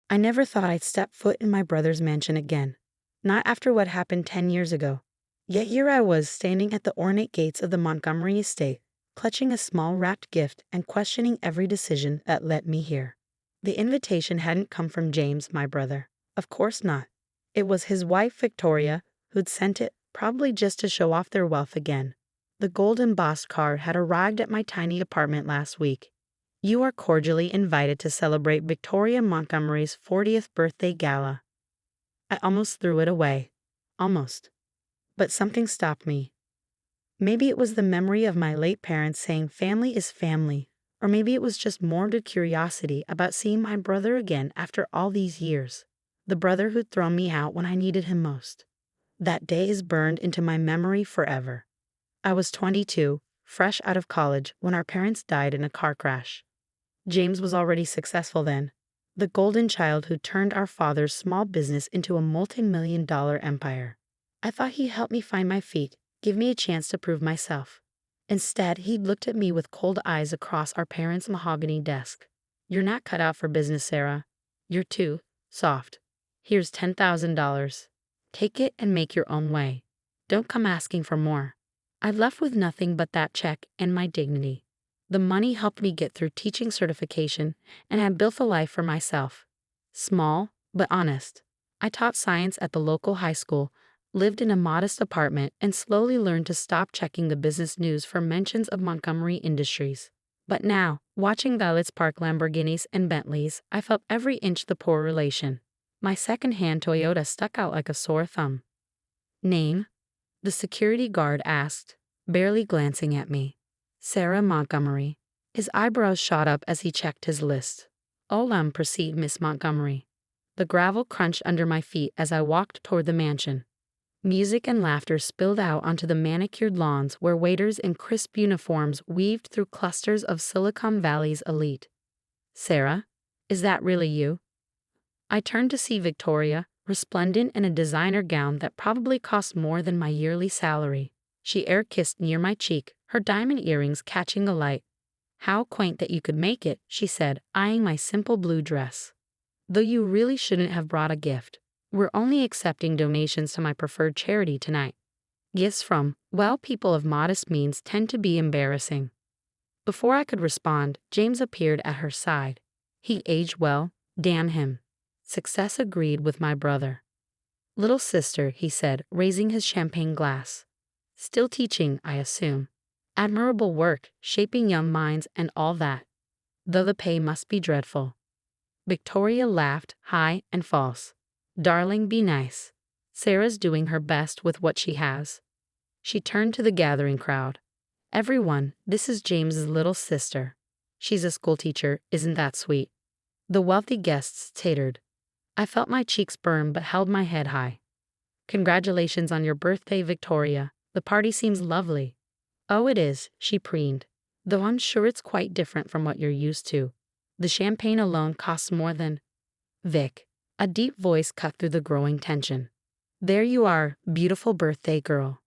I never thought I'd step foot in my brother's mansion again. Not after what happened 10 years ago. Yet here I was, standing at the ornate gates of the Montgomery Estate, clutching a small wrapped gift and questioning every decision that led me here. The invitation hadn't come from James, my brother. Of course not. It was his wife, Victoria, who'd sent it, probably just to show off their wealth again. The gold-embossed card had arrived at my tiny apartment last week. You are cordially invited to celebrate Victoria Montgomery's 40th birthday gala. I almost threw it away. Almost. But something stopped me. Maybe it was the memory of my late parents saying family is family, or maybe it was just morbid curiosity about seeing my brother again after all these years. The brother who'd thrown me out when I needed him most. That day is burned into my memory forever. I was 22, fresh out of college, when our parents died in a car crash. James was already successful then, the golden child who turned our father's small business into a multi-million-dollar empire. I thought he'd help me find my feet, give me a chance to prove myself. Instead, he looked at me with cold eyes across our parents' mahogany desk. You're not cut out for business, Sarah. You're too soft. Here's $10,000. Take it and make your own way. Don't come asking for more. I left with nothing but that check and my dignity. The money helped me get through teaching certification and had built a life for myself. Small, but honest. I taught science at the local high school, lived in a modest apartment, and slowly learned to stop checking the business news for mentions of Montgomery Industries. But now, watching Violet's Park Lamborghinis and Bentleys, I felt every inch the poor relation. My second-hand Toyota stuck out like a sore thumb. Name? The security guard asked, barely glancing at me. Sarah Montgomery. His eyebrows shot up as he checked his list. Proceed, Miss Montgomery. The gravel crunched under my feet as I walked toward the mansion. Music and laughter spilled out onto the manicured lawns where waiters in crisp uniforms weaved through clusters of Silicon Valley's elite. Sarah, is that really you? I turned to see Victoria, resplendent in a designer gown that probably cost more than my yearly salary. She air-kissed near my cheek, her diamond earrings catching the light. How quaint that you could make it, she said, eyeing my simple blue dress. Though you really shouldn't have brought a gift. We're only accepting donations to my preferred charity tonight. Gifts from, well, people of modest means tend to be embarrassing. Before I could respond, James appeared at her side. He aged well, damn him. Success agreed with my brother. Little sister, he said, raising his champagne glass. Still teaching, I assume. Admirable work, shaping young minds and all that. Though the pay must be dreadful. Victoria laughed, high and false. Darling, be nice. Sarah's doing her best with what she has. She turned to the gathering crowd. Everyone, this is James's little sister. She's a schoolteacher, isn't that sweet? The wealthy guests tittered. I felt my cheeks burn but held my head high. Congratulations on your birthday, Victoria. The party seems lovely. Oh, it is, she preened. Though I'm sure it's quite different from what you're used to. The champagne alone costs more than… Vic. A deep voice cut through the growing tension. There you are, beautiful birthday girl.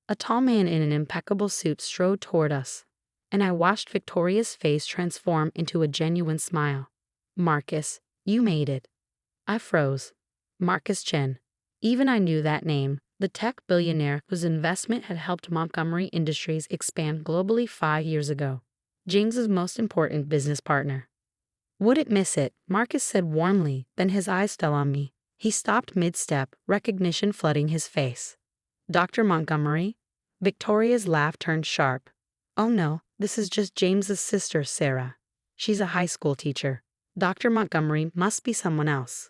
A tall man in an impeccable suit strode toward us, and I watched Victoria's face transform into a genuine smile. Marcus, you made it. I froze. Marcus Chen. Even I knew that name, the tech billionaire whose investment had helped Montgomery Industries expand globally 5 years ago. James's most important business partner. Wouldn't miss it, Marcus said warmly, then his eyes fell on me. He stopped mid-step, recognition flooding his face. Dr. Montgomery? Victoria's laugh turned sharp. Oh no, this is just James's sister, Sarah. She's a high school teacher. Dr. Montgomery must be someone else.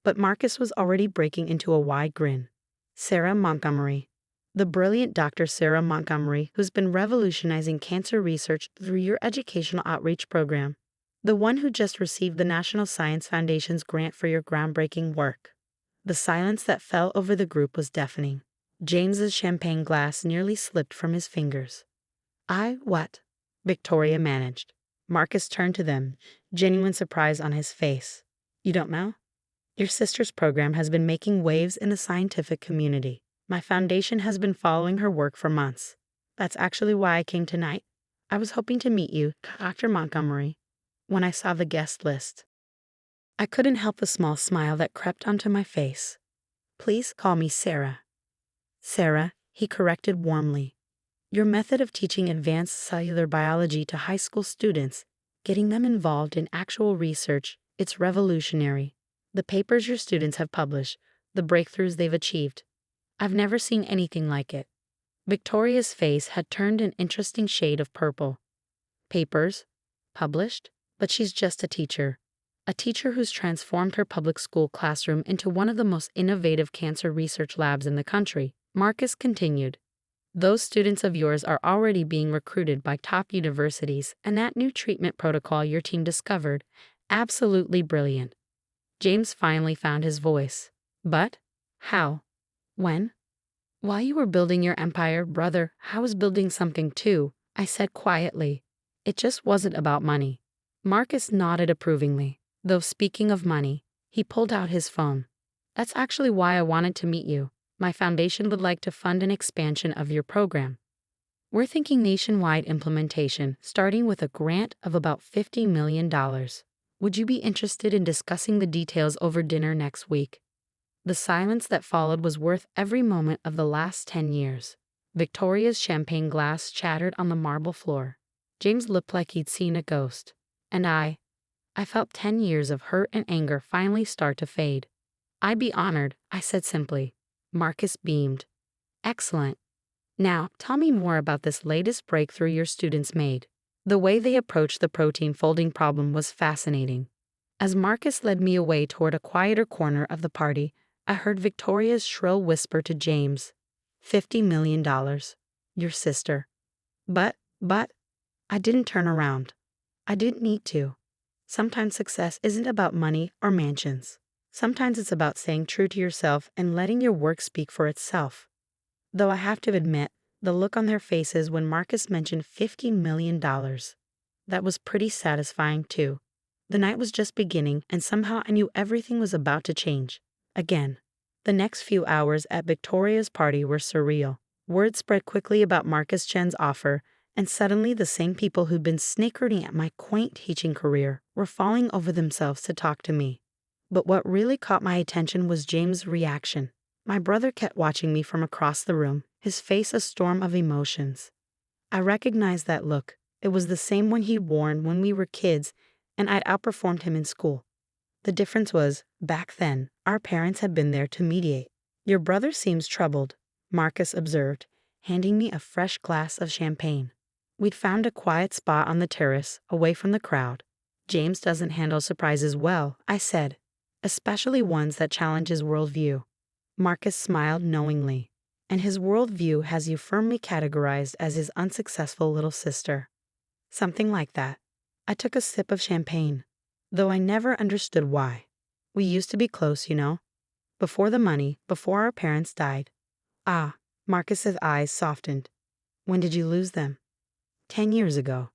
But Marcus was already breaking into a wide grin. Sarah Montgomery. The brilliant Dr. Sarah Montgomery, who's been revolutionizing cancer research through your educational outreach program. The one who just received the National Science Foundation's grant for your groundbreaking work. The silence that fell over the group was deafening. James's champagne glass nearly slipped from his fingers. What? Victoria managed. Marcus turned to them, genuine surprise on his face. You don't know? Your sister's program has been making waves in the scientific community. My foundation has been following her work for months. That's actually why I came tonight. I was hoping to meet you, Dr. Montgomery, when I saw the guest list. I couldn't help the small smile that crept onto my face. Please call me Sarah. Sarah, he corrected warmly. Your method of teaching advanced cellular biology to high school students, getting them involved in actual research, it's revolutionary. The papers your students have published, the breakthroughs they've achieved. I've never seen anything like it. Victoria's face had turned an interesting shade of purple. Papers? Published? But she's just a teacher. A teacher who's transformed her public school classroom into one of the most innovative cancer research labs in the country, Marcus continued. Those students of yours are already being recruited by top universities, and that new treatment protocol your team discovered, absolutely brilliant. James finally found his voice. But? How? When? While you were building your empire, brother, I was building something too, I said quietly. It just wasn't about money. Marcus nodded approvingly. Though speaking of money, he pulled out his phone. That's actually why I wanted to meet you. My foundation would like to fund an expansion of your program. We're thinking nationwide implementation, starting with a grant of about $50 million. Would you be interested in discussing the details over dinner next week? The silence that followed was worth every moment of the last 10 years. Victoria's champagne glass chattered on the marble floor. James looked like he'd seen a ghost. And I felt 10 years of hurt and anger finally start to fade. I'd be honored, I said simply. Marcus beamed. Excellent. Now, tell me more about this latest breakthrough your students made. The way they approached the protein folding problem was fascinating. As Marcus led me away toward a quieter corner of the party, I heard Victoria's shrill whisper to James. $50 million. Your sister. But, I didn't turn around. I didn't need to. Sometimes success isn't about money or mansions. Sometimes it's about staying true to yourself and letting your work speak for itself. Though I have to admit, the look on their faces when Marcus mentioned $50 million. That was pretty satisfying too. The night was just beginning and somehow I knew everything was about to change. Again. The next few hours at Victoria's party were surreal. Word spread quickly about Marcus Chen's offer, and suddenly the same people who'd been snickering at my quaint teaching career were falling over themselves to talk to me. But what really caught my attention was James' reaction. My brother kept watching me from across the room, his face a storm of emotions. I recognized that look. It was the same one he'd worn when we were kids, and I'd outperformed him in school. The difference was, back then, our parents had been there to mediate. Your brother seems troubled, Marcus observed, handing me a fresh glass of champagne. We'd found a quiet spot on the terrace, away from the crowd. James doesn't handle surprises well, I said, especially ones that challenge his worldview. Marcus smiled knowingly. And his worldview has you firmly categorized as his unsuccessful little sister. Something like that. I took a sip of champagne, though I never understood why. We used to be close, you know. Before the money, before our parents died. Ah, Marcus's eyes softened. When did you lose them? 10 years ago.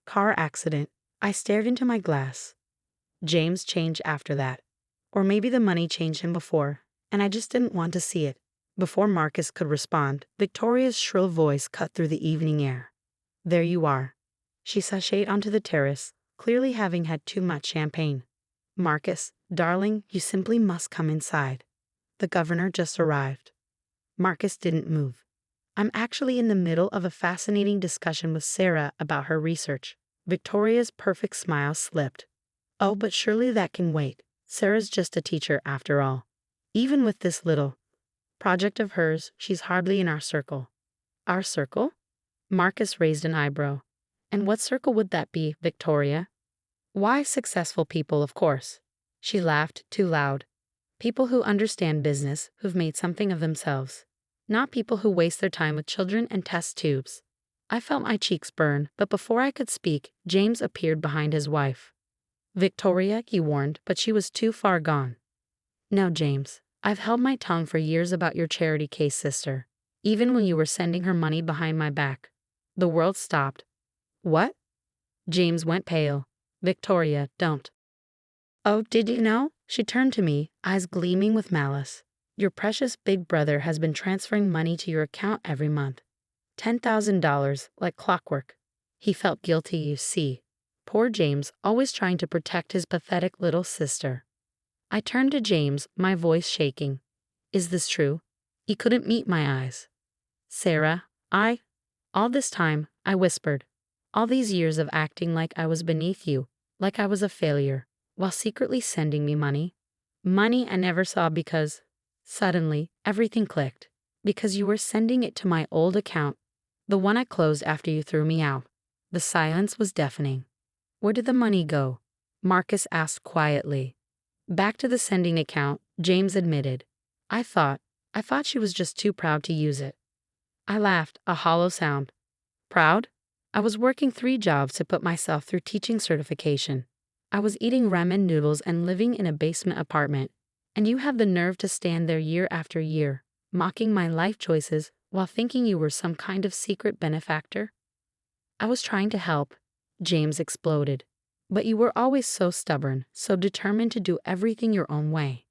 Car accident. I stared into my glass. James changed after that. Or maybe the money changed him before, and I just didn't want to see it. Before Marcus could respond, Victoria's shrill voice cut through the evening air. There you are. She sashayed onto the terrace, clearly having had too much champagne. Marcus, darling, you simply must come inside. The governor just arrived. Marcus didn't move. I'm actually in the middle of a fascinating discussion with Sarah about her research. Victoria's perfect smile slipped. Oh, but surely that can wait. Sarah's just a teacher after all. Even with this little project of hers, she's hardly in our circle. Our circle? Marcus raised an eyebrow. And what circle would that be, Victoria? Why, successful people, of course. She laughed too loud. People who understand business, who've made something of themselves. Not people who waste their time with children and test tubes. I felt my cheeks burn, but before I could speak, James appeared behind his wife. Victoria, he warned, but she was too far gone. No, James, I've held my tongue for years about your charity case, sister. Even when you were sending her money behind my back. The world stopped. What? James went pale. Victoria, don't. Oh, did you know? She turned to me, eyes gleaming with malice. Your precious big brother has been transferring money to your account every month. $10,000, like clockwork. He felt guilty, you see. Poor James, always trying to protect his pathetic little sister. I turned to James, my voice shaking. Is this true? He couldn't meet my eyes. Sarah, all this time, I whispered. All these years of acting like I was beneath you, like I was a failure, while secretly sending me money. Money I never saw because, suddenly, everything clicked. Because you were sending it to my old account, the one I closed after you threw me out. The silence was deafening. Where did the money go? Marcus asked quietly. Back to the sending account, James admitted. I thought she was just too proud to use it. I laughed, a hollow sound. Proud? I was working 3 jobs to put myself through teaching certification. I was eating ramen noodles and living in a basement apartment. And you have the nerve to stand there year after year, mocking my life choices while thinking you were some kind of secret benefactor? I was trying to help, James exploded. But you were always so stubborn, so determined to do everything your own way.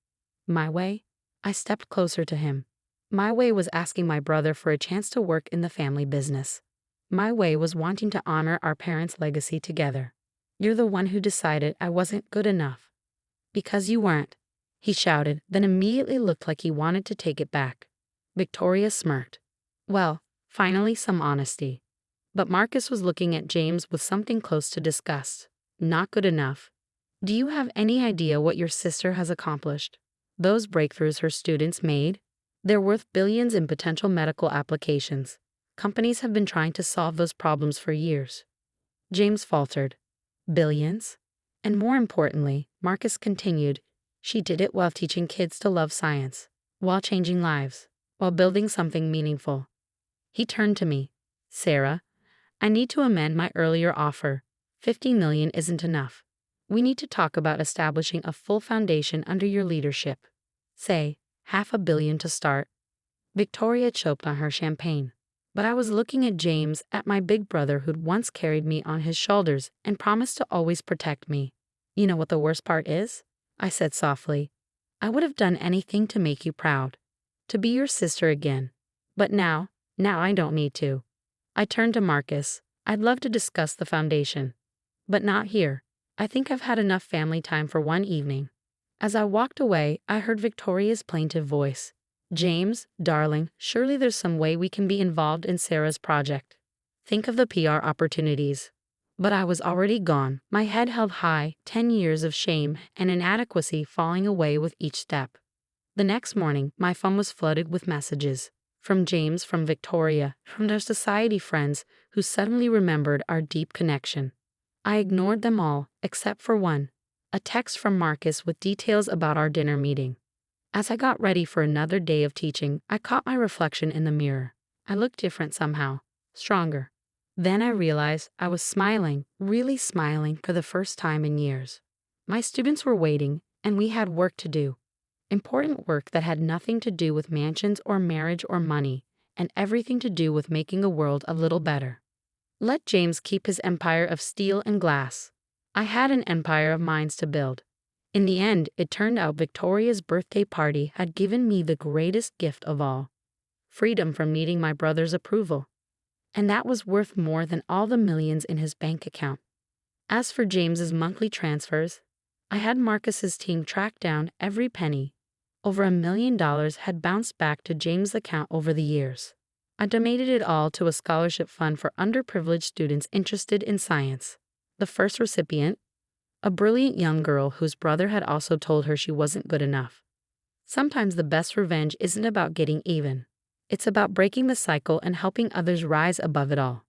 My way? I stepped closer to him. My way was asking my brother for a chance to work in the family business. My way was wanting to honor our parents' legacy together. You're the one who decided I wasn't good enough. Because you weren't, he shouted, then immediately looked like he wanted to take it back. Victoria smirked. Well, finally some honesty. But Marcus was looking at James with something close to disgust. Not good enough. Do you have any idea what your sister has accomplished? Those breakthroughs her students made? They're worth billions in potential medical applications. Companies have been trying to solve those problems for years. James faltered. Billions? And more importantly, Marcus continued, she did it while teaching kids to love science, while changing lives, while building something meaningful. He turned to me. Sarah, I need to amend my earlier offer. 50 million isn't enough. We need to talk about establishing a full foundation under your leadership. Say, $500 million to start. Victoria choked on her champagne. But I was looking at James, at my big brother who'd once carried me on his shoulders and promised to always protect me. You know what the worst part is? I said softly. I would have done anything to make you proud. To be your sister again. But now I don't need to. I turned to Marcus. I'd love to discuss the foundation. But not here. I think I've had enough family time for one evening. As I walked away, I heard Victoria's plaintive voice. James, darling, surely there's some way we can be involved in Sarah's project. Think of the PR opportunities. But I was already gone, my head held high, 10 years of shame and inadequacy falling away with each step. The next morning, my phone was flooded with messages. From James, from Victoria, from their society friends who suddenly remembered our deep connection. I ignored them all, except for one. A text from Marcus with details about our dinner meeting. As I got ready for another day of teaching, I caught my reflection in the mirror. I looked different somehow, stronger. Then I realized I was smiling, really smiling for the first time in years. My students were waiting, and we had work to do. Important work that had nothing to do with mansions or marriage or money, and everything to do with making the world a little better. Let James keep his empire of steel and glass. I had an empire of minds to build. In the end, it turned out Victoria's birthday party had given me the greatest gift of all. Freedom from needing my brother's approval. And that was worth more than all the millions in his bank account. As for James's monthly transfers, I had Marcus's team track down every penny. Over $1 million had bounced back to James' account over the years. I donated it all to a scholarship fund for underprivileged students interested in science. The first recipient, a brilliant young girl whose brother had also told her she wasn't good enough. Sometimes the best revenge isn't about getting even. It's about breaking the cycle and helping others rise above it all.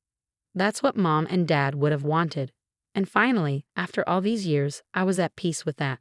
That's what Mom and Dad would have wanted. And finally, after all these years, I was at peace with that.